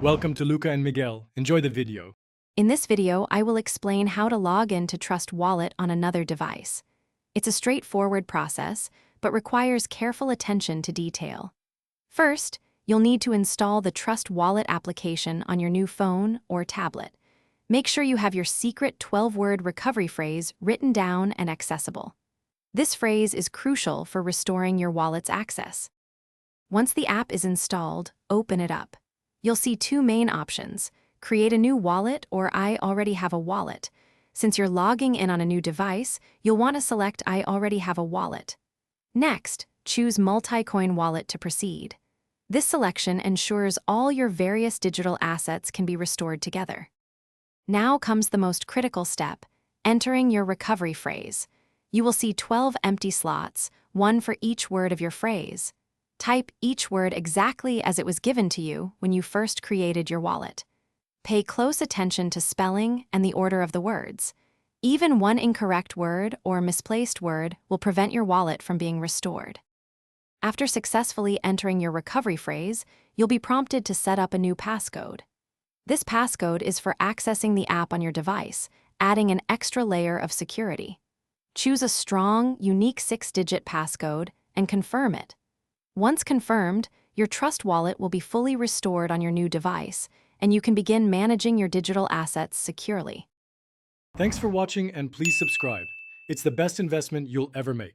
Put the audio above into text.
Welcome to Luca and Miguel. Enjoy the video. In this video, I will explain how to log in to Trust Wallet on another device. It's a straightforward process, but requires careful attention to detail. First, you'll need to install the Trust Wallet application on your new phone or tablet. Make sure you have your secret 12-word recovery phrase written down and accessible. This phrase is crucial for restoring your wallet's access. Once the app is installed, open it up. You'll see two main options: create a new wallet or I already have a wallet. Since you're logging in on a new device, you'll want to select I already have a wallet. Next, choose Multi-Coin Wallet to proceed. This selection ensures all your various digital assets can be restored together. Now comes the most critical step: entering your recovery phrase. You will see 12 empty slots, one for each word of your phrase. Type each word exactly as it was given to you when you first created your wallet. Pay close attention to spelling and the order of the words. Even one incorrect word or misplaced word will prevent your wallet from being restored. After successfully entering your recovery phrase, you'll be prompted to set up a new passcode. This passcode is for accessing the app on your device, adding an extra layer of security. Choose a strong, unique 6-digit passcode and confirm it. Once confirmed, your Trust Wallet will be fully restored on your new device, and you can begin managing your digital assets securely. Thanks for watching and please subscribe. It's the best investment you'll ever make.